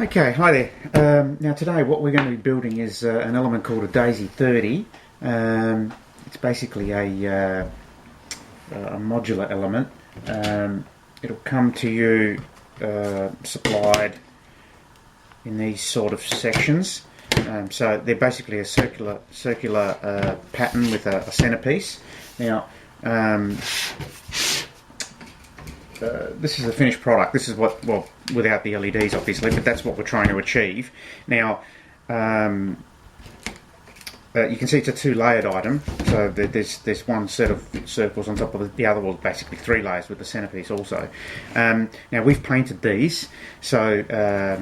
Okay, hi there. Now today what we're going to be building is an element called a Daisy 30. It's basically a modular element. It'll come to you supplied in these sort of sections. So they're basically a circular pattern with a centerpiece. Now this is the finished product. This is what, well, without the LEDs obviously, but that's what we're trying to achieve. Now, you can see it's a two-layered item. So there's one set of circles on top of the other was basically three layers with the centerpiece also. Now we've painted these, so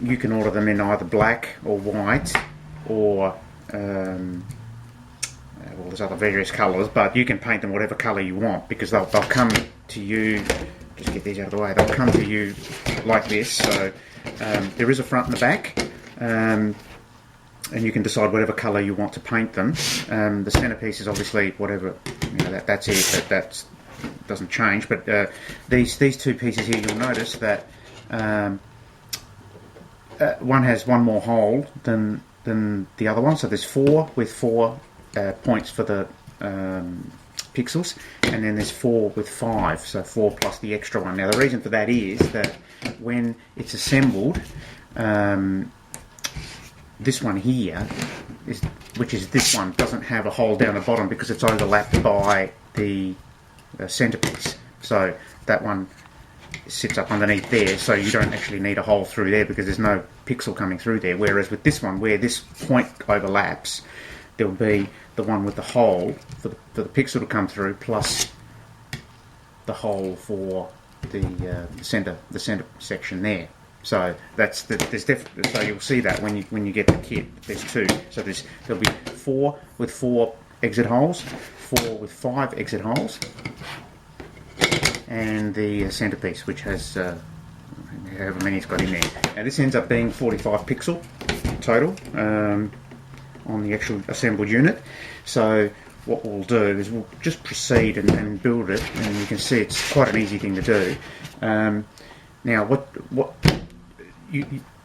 you can order them in either black or white or well, there's other various colours, but you can paint them whatever colour you want because they'll come to you. Just get these out of the way. They'll come to you like this. So there is a front and a back, and you can decide whatever colour you want to paint them. The centerpiece is obviously whatever, you know, that's it. That doesn't change. But these two pieces here, you'll notice that one has one more hole than the other one. So there's four with four points for the pixels, and then there's four with five, so four plus the extra one. Now the reason for that is that when it's assembled, this one here, which is this one, doesn't have a hole down the bottom because it's overlapped by the centerpiece. So that one sits up underneath there, so you don't actually need a hole through there because there's no pixel coming through there. Whereas with this one, where this point overlaps, there'll be the one with the hole for the pixel to come through, plus the hole for the center section there. So so you'll see that when you get the kit. There's two. So there'll be four with four exit holes, four with five exit holes, and the centerpiece, which has however many it's got in there. Now this ends up being 45 pixel total on the actual assembled unit. So what we'll do is we'll just proceed and build it, and you can see it's quite an easy thing to do. Now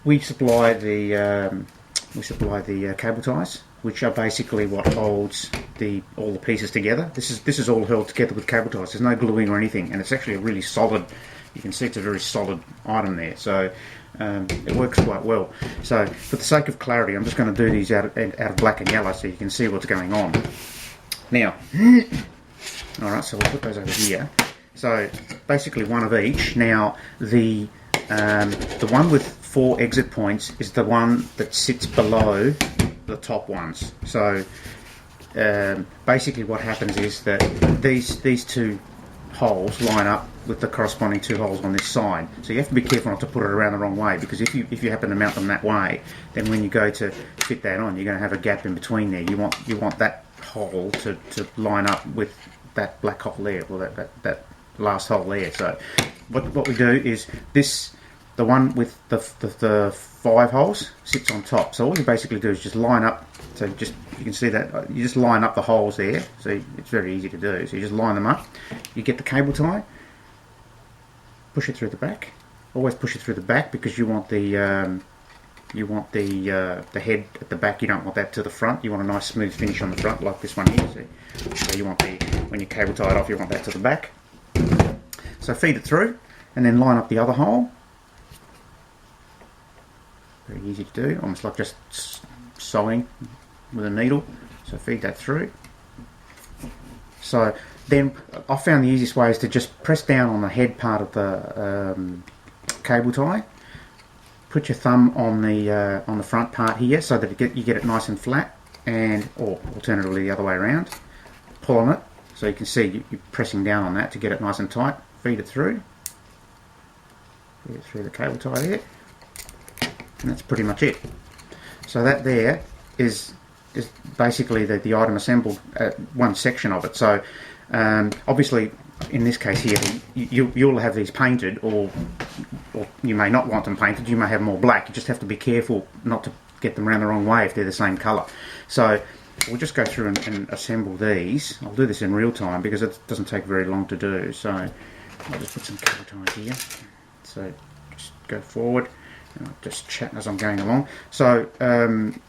we supply the cable ties, which are basically what holds all the pieces together. This is all held together with cable ties. There's no gluing or anything, and it's actually a really solid. You can see it's a very solid item there. So it works quite well. So for the sake of clarity, I'm just going to do these out of black and yellow so you can see what's going on. Now, alright, so we'll put those over here. So basically one of each. Now the one with four exit points is the one that sits below the top ones. So basically what happens is that these two holes line up with the corresponding two holes on this side. So you have to be careful not to put it around the wrong way, because if you happen to mount them that way, then when you go to fit that on, you're going to have a gap in between there. You want that hole to line up with that black hole there, or that last hole there. So what we do is the one with the five holes sits on top. So all you basically do is just line up. So you can see that you just line up the holes there. So it's very easy to do. So you just line them up. You get the cable tie, push it through the back. Always push it through the back because you want the head at the back. You don't want that to the front. You want a nice smooth finish on the front, like this one here. So you want when you cable tie it off, you want that to the back. So feed it through, and then line up the other hole. Very easy to do, almost like just sewing with a needle. So feed that through. So then I found the easiest way is to just press down on the head part of the cable tie. Put your thumb on the front part here so that you get it nice and flat, or alternatively the other way around. Pull on it so you can see you're pressing down on that to get it nice and tight. Feed it through. Feed it through the cable tie there. And that's pretty much it. So that there is basically the item assembled, one section of it. So obviously in this case here, you'll have these painted, or you may not want them painted. You may have more black. You just have to be careful not to get them around the wrong way if they're the same colour. So we'll just go through and assemble these. I'll do this in real time because it doesn't take very long to do. So I'll just put some cable ties here. So just go forward. Just chatting as I'm going along. So, like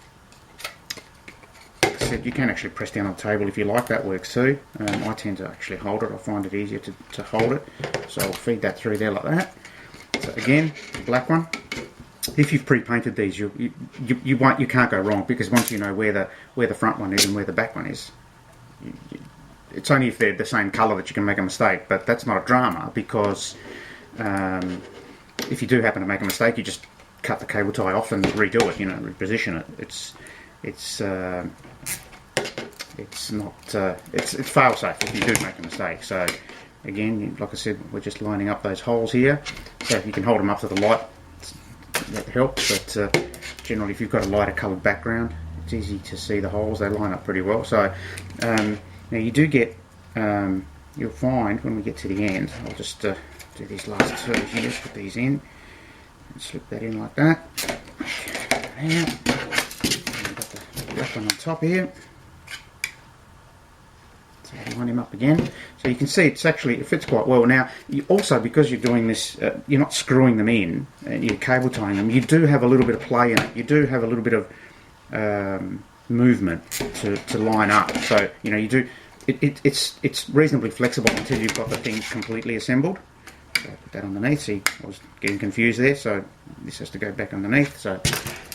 I said, you can actually press down on the table if you like. That works too. I tend to actually hold it. I find it easier to hold it. So I'll feed that through there like that. So again, the black one. If you've pre-painted these, you can't go wrong, because once you know where the front one is and where the back one is, it's only if they're the same colour that you can make a mistake. But that's not a drama, because if you do happen to make a mistake, you just cut the cable tie off and redo it. Reposition it. It's fail safe if you do make a mistake. So again, like I said, we're just lining up those holes here. So if you can hold them up to the light, that helps. But generally, if you've got a lighter coloured background, it's easy to see the holes. They line up pretty well. So now you do get, you'll find when we get to the end, I'll just do these last two here, put these in, and slip that in like that. Okay, now, got the black one on top here. So line him up again. So you can see it fits quite well. Now, you also, because you're doing this, you're not screwing them in and you're cable tying them, you do have a little bit of play in it. You do have a little bit of movement to line up. So, you do, it's reasonably flexible until you've got the thing completely assembled. So put that underneath. See, I was getting confused there, so this has to go back underneath. So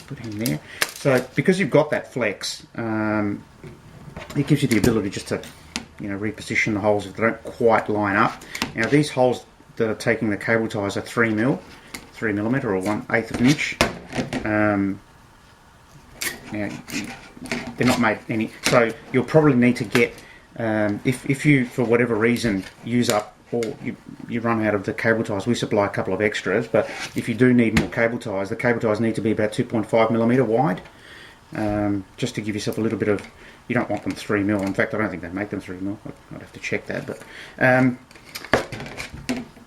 put him there. So because you've got that flex, it gives you the ability just to reposition the holes if they don't quite line up. Now these holes that are taking the cable ties are 3mm or 1/8 of an inch. Now they're not made any, so you'll probably need to get, if you for whatever reason use up, or you run out of the cable ties, we supply a couple of extras, but if you do need more cable ties, the cable ties need to be about 2.5mm wide, just to give yourself a little bit of, you don't want them 3mm. In fact, I don't think they make them 3mm. I'd have to check that, but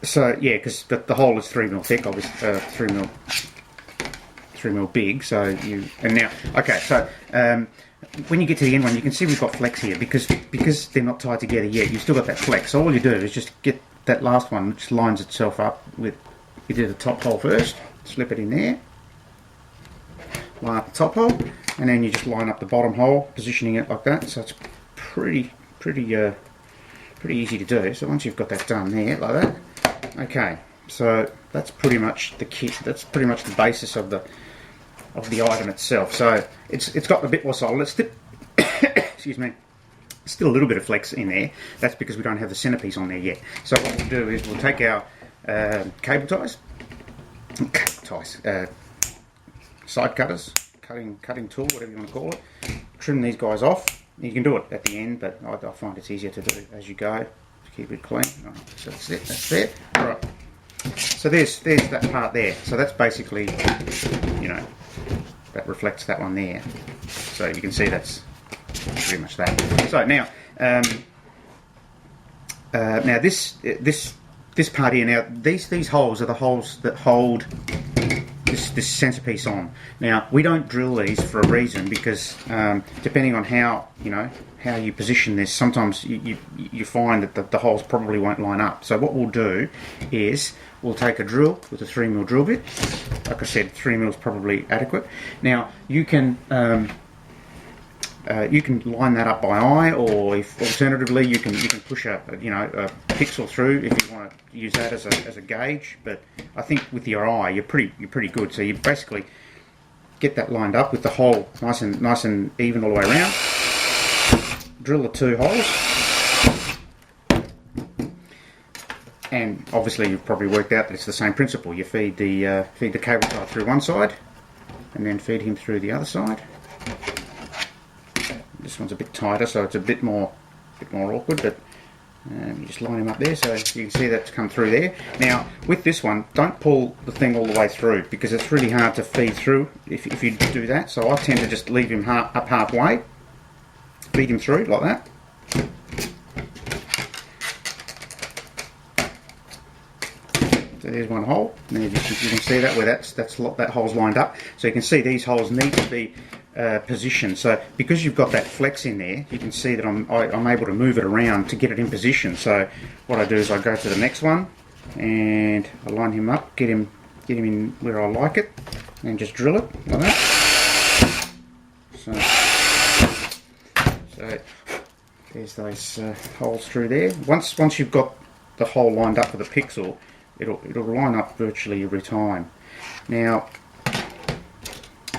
so yeah, because the hole is 3mm thick, obviously, 3mm big. So when you get to the end one, you can see we've got flex here, because they're not tied together yet. You've still got that flex. So all you do is just get that last one, which lines itself up with, you do the top hole first, slip it in there, line up the top hole, and then you just line up the bottom hole, positioning it like that. So it's pretty easy to do. So once you've got that done there, like that, okay. So that's pretty much the kit. That's pretty much the basis of the item itself. So it's got a bit more solid. It's still, excuse me, still a little bit of flex in there. That's because we don't have the centerpiece on there yet. So what we'll do is we'll take our cable ties, side cutters, cutting tool, whatever you want to call it. Trim these guys off. You can do it at the end, but I find it's easier to do as you go to keep it clean. Right, so that's it. That's there. All right. So there's that part there. So that's basically, that reflects that one there. So you can see that's pretty much that. So now, now this part here. Now these holes are the holes that hold this centerpiece on. Now we don't drill these for a reason, because depending on how you position this, sometimes you find that the holes probably won't line up. So what we'll do is we'll take a drill with a 3mm drill bit. Like I said, 3mm is probably adequate. Now you can line that up by eye, or if alternatively you can push a pixel through if you want to use that as a gauge. But I think with your eye you're pretty good. So you basically get that lined up with the hole nice and even all the way around. Drill the two holes, and obviously you've probably worked out that it's the same principle. You feed the cable tie through one side, and then feed him through the other side. This one's a bit tighter, so it's a bit more awkward, but you just line him up there, so you can see that's come through there. Now with this one, don't pull the thing all the way through, because it's really hard to feed through if you do that. So I tend to just leave him up halfway, feed him through like that. So there's one hole. Now you can see that where that hole's lined up. So you can see these holes need to be positioned. So because you've got that flex in there, you can see that I'm able to move it around to get it in position. So what I do is I go to the next one and I line him up, get him in where I like it. and just drill it like that. So there's those holes through there. Once you've got the hole lined up with a pixel, it'll line up virtually every time. Now,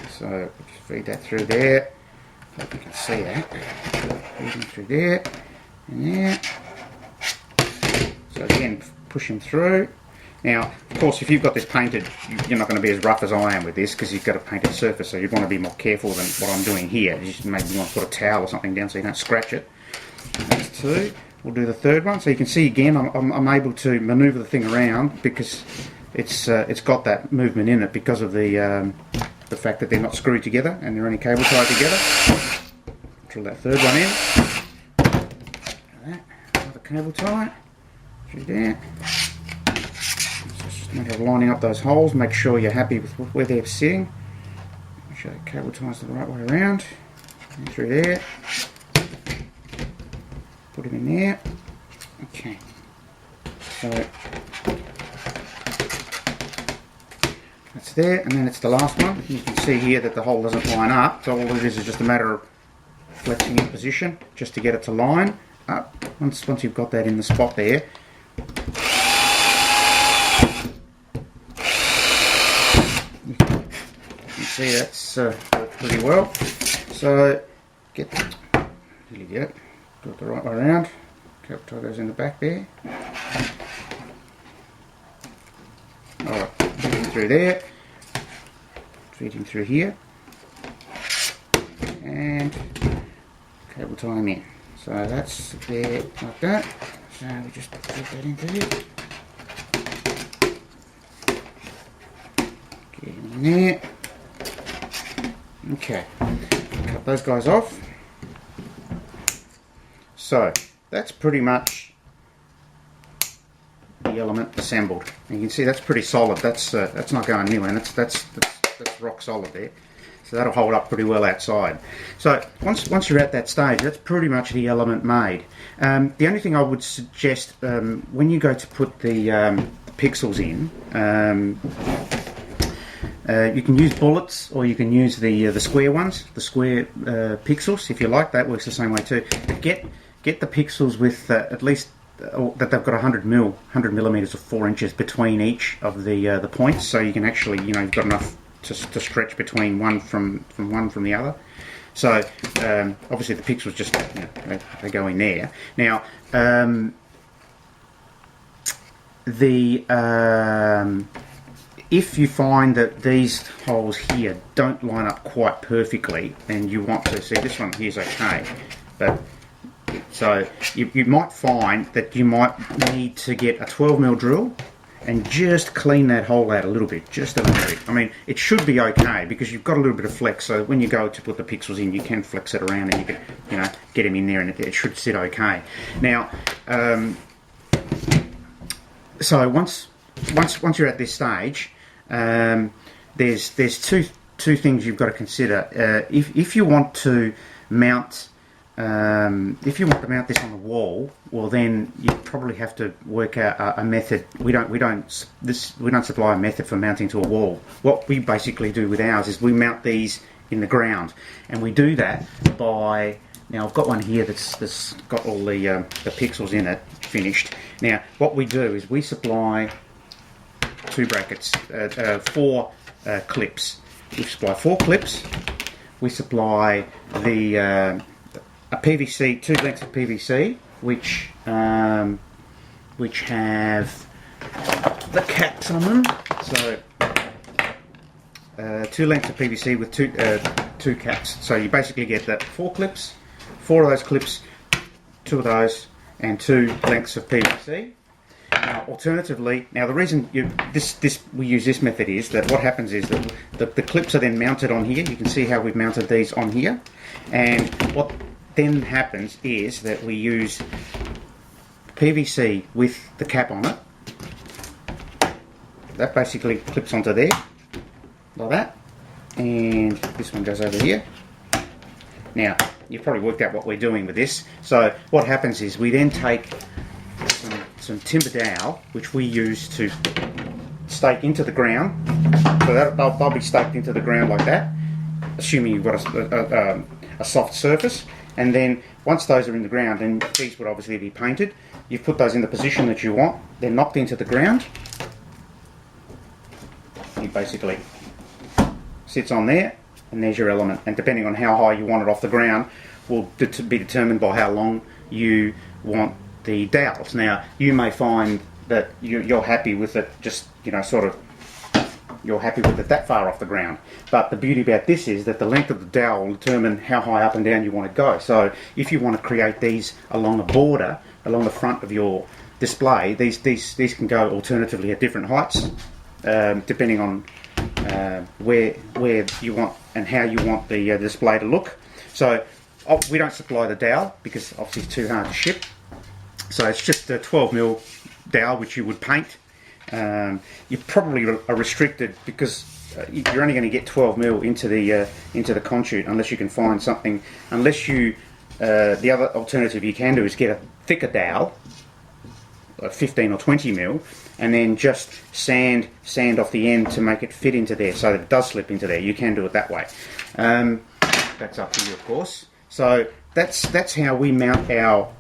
so just feed that through there. Hope you can see that. Feeding through there and there. So again, push them through. Now, of course, if you've got this painted, you're not going to be as rough as I am with this because you've got a painted surface, so you'd want to be more careful than what I'm doing here. You just maybe want to put a towel or something down so you don't scratch it. That's two. We'll do the third one. So you can see again, I'm able to manoeuvre the thing around because it's got that movement in it because of the fact that they're not screwed together and they're only cable tied together. Drill that third one in. Another cable tie through there. Just a matter of lining up those holes. Make sure you're happy with where they're sitting. Make sure the cable ties the right way around. And through there. Put it in there. Okay. So that's there, and then it's the last one. You can see here that the hole doesn't line up, so all it is just a matter of flexing in position just to get it to line up. Once you've got that in the spot there, you can see that's worked pretty well. So really get it. Do it the right way around. Cable tie goes in the back there. Alright, feeding through there. Feeding through here. And cable tie them in. So that's there like that. So we just put that into here. Get it in there. Okay. Cut those guys off. So that's pretty much the element assembled. And you can see that's pretty solid. That's not going anywhere. That's rock solid there. So that'll hold up pretty well outside. So once you're at that stage, that's pretty much the element made. The only thing I would suggest when you go to put the pixels in, you can use bullets or you can use the square ones, the square pixels if you like. That works the same way too. But get the pixels with at least that they've got 100 millimeters or 4 inches between each of the points, so you can actually, you've got enough to stretch between one from the other. So obviously the pixels just they go in there. Now if you find that these holes here don't line up quite perfectly, then you want to see this one here's okay, but so you might find that you might need to get a 12mm drill and just clean that hole out a little bit, just a little bit. I mean, it should be okay because you've got a little bit of flex, so when you go to put the pixels in, you can flex it around and you can, get them in there and it should sit okay. Now, so once you're at this stage, there's two things you've got to consider. If you want to mount this on the wall, well then you probably have to work out a method. We don't supply a method for mounting to a wall. What we basically do with ours is we mount these in the ground, and we do that by, now I've got one here that's got all the pixels in it finished. Now what we do is we supply 2 brackets, 4 clips. We supply 4 clips. We supply a PVC, 2 lengths of PVC, which have the caps on them. So 2 lengths of PVC with two caps. So you basically get that 4 clips, 4 of those clips, 2 of those, and 2 lengths of PVC. Alternatively, now the reason we use this method is that what happens is that the clips are then mounted on here. You can see how we've mounted these on here, and what then happens is that we use PVC with the cap on it. That basically clips onto there, like that, and this one goes over here. Now, you've probably worked out what we're doing with this. So what happens is we then take some timber dowel, which we use to stake into the ground. So they'll be staked into the ground like that, assuming you've got a soft surface. And then once those are in the ground, and these would obviously be painted, you've put those in the position that you want. They're knocked into the ground. He basically sits on there, and there's your element. And depending on how high you want it off the ground, will be determined by how long you want the dowels. Now, you may find that you're happy with it, just you're happy with it that far off the ground. But the beauty about this is that the length of the dowel will determine how high up and down you want to go. So if you want to create these along a border, along the front of your display, these can go alternatively at different heights, depending on where you want and how you want the display to look. So we don't supply the dowel because obviously it's too hard to ship. So it's just a 12mm dowel which you would paint. You probably are restricted because you're only going to get 12mm into the conchute unless you can find something. Unless you, the other alternative you can do is get a thicker dowel, like 15 or 20mm, and then just sand off the end to make it fit into there, so that it does slip into there. You can do it that way. That's up to you, of course. So that's how we mount our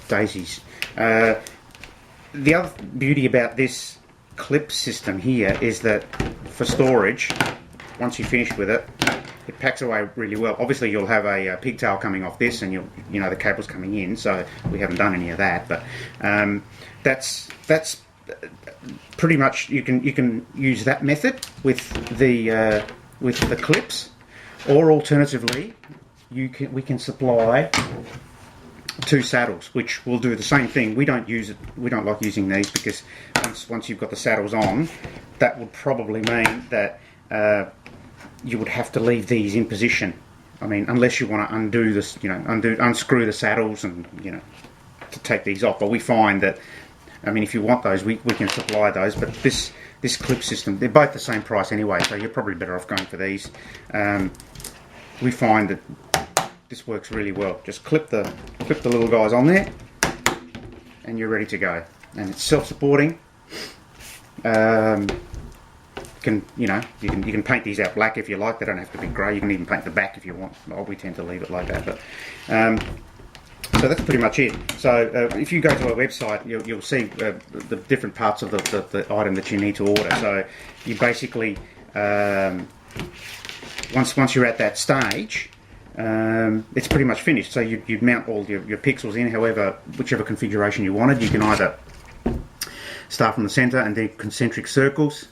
daisies. The other beauty about this clip system here is that for storage, once you're finished with it, it packs away really well. Obviously, you'll have a pigtail coming off this, and the cable's coming in. So we haven't done any of that, but that's pretty much you can use that method with the clips, or alternatively, we can supply 2 saddles, which will do the same thing. We don't like using these because once you've got the saddles on, that would probably mean that you would have to leave these in position. I mean, unless you want to undo this, unscrew the saddles and to take these off. But we find that, I mean, if you want those, we can supply those. But this clip system, they're both the same price anyway, so you're probably better off going for these. We find that this works really well. Just clip the little guys on there, and you're ready to go. And it's self-supporting. You can paint these out black if you like. They don't have to be grey. You can even paint the back if you want. Oh, we tend to leave it like that. But so that's pretty much it. So if you go to our website, you'll see the different parts of the item that you need to order. So you basically once you're at that stage, it's pretty much finished. So you'd mount all your pixels in whichever configuration you wanted. You can either start from the centre and do concentric circles,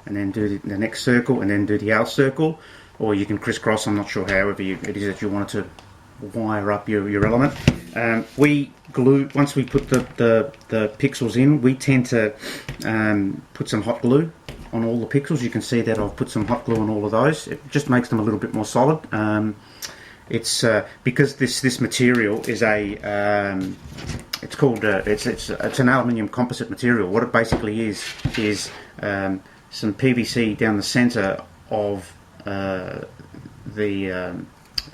and then do the next circle, and then do the L circle, or you can crisscross. I'm not sure however it is that you wanted to wire up your element. We glue, once we put the pixels in, we tend to put some hot glue on all the pixels. You can see that I've put some hot glue on all of those. It just makes them a little bit more solid. It's because this material is it's called it's an aluminium composite material. What it basically is some PVC down the centre of the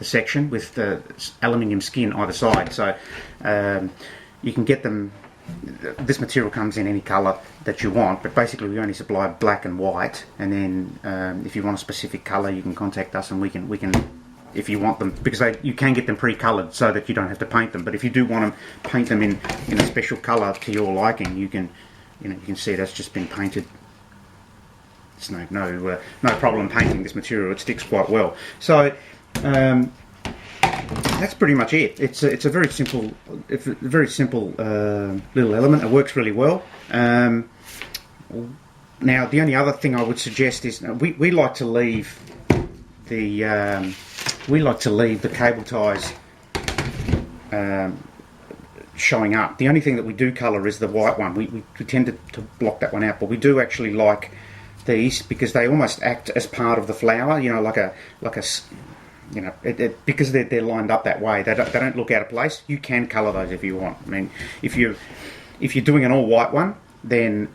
section with the aluminium skin either side. So you can get them. This material comes in any colour that you want, but basically we only supply black and white. And then if you want a specific colour, you can contact us, and we can. If you want them, because you can get them pre-coloured so that you don't have to paint them. But if you do want to paint them in a special colour to your liking, you can see that's just been painted. It's no problem painting this material. It sticks quite well. So that's pretty much it. It's a very simple little element. It works really well. Now the only other thing I would suggest is we like to leave the cable ties showing up. The only thing that we do colour is the white one. We tend to block that one out, but we do actually like these because they almost act as part of the flower. Because they're lined up that way. They don't look out of place. You can colour those if you want. I mean, if you're doing an all white one, then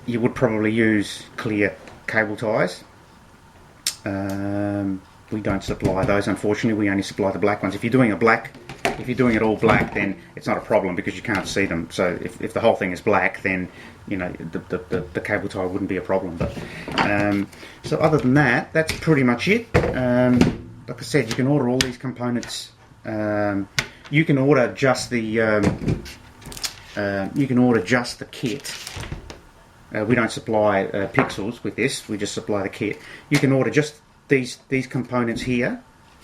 you would probably use clear cable ties. We don't supply those, unfortunately. We only supply the black ones. If you're doing a black If you're doing it all black, then it's not a problem because you can't see them. So if the whole thing is black, then the cable tie wouldn't be a problem. But so other than that, that's pretty much it. Like I said, you can order all these components. You can order just the kit. We don't supply pixels with this. We just supply the kit. You can order just these components here.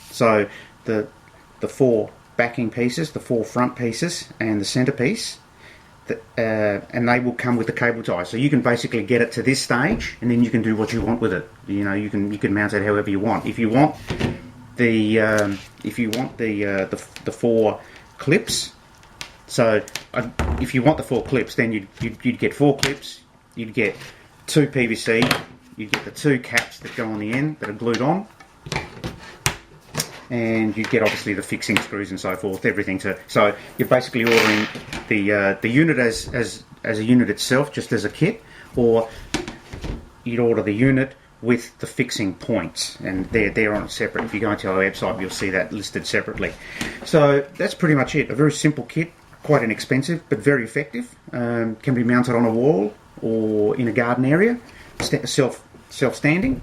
So the 4 backing pieces, the 4 front pieces, and the centerpiece, and they will come with the cable tie. So you can basically get it to this stage, and then you can do what you want with it. You can mount it however you want. If you want the 4 clips, so if you want the 4 clips, then you'd get 4 clips. You'd get 2 PVC. You'd get the 2 caps that go on the end that are glued on. And you get obviously the fixing screws and so forth, everything. So you're basically ordering the unit as a unit itself, just as a kit, or you'd order the unit with the fixing points, and they're on it separate. If you go into our website, you'll see that listed separately. So that's pretty much it. A very simple kit, quite inexpensive, but very effective. Can be mounted on a wall or in a garden area, self-standing.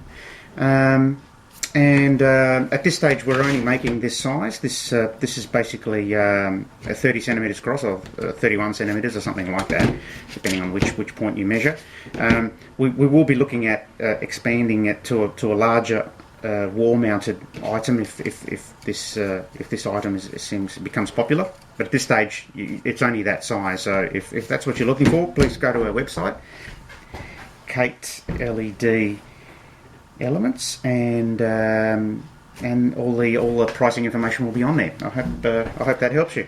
And at this stage, we're only making this size. This is basically 30 centimetres across, or 31 centimetres, or something like that, depending on which point you measure. We will be looking at expanding it to a larger wall-mounted item if this item becomes popular. But at this stage, it's only that size. So if that's what you're looking for, please go to our website, Kate LED Elements, and all the pricing information will be on there. I hope that helps you.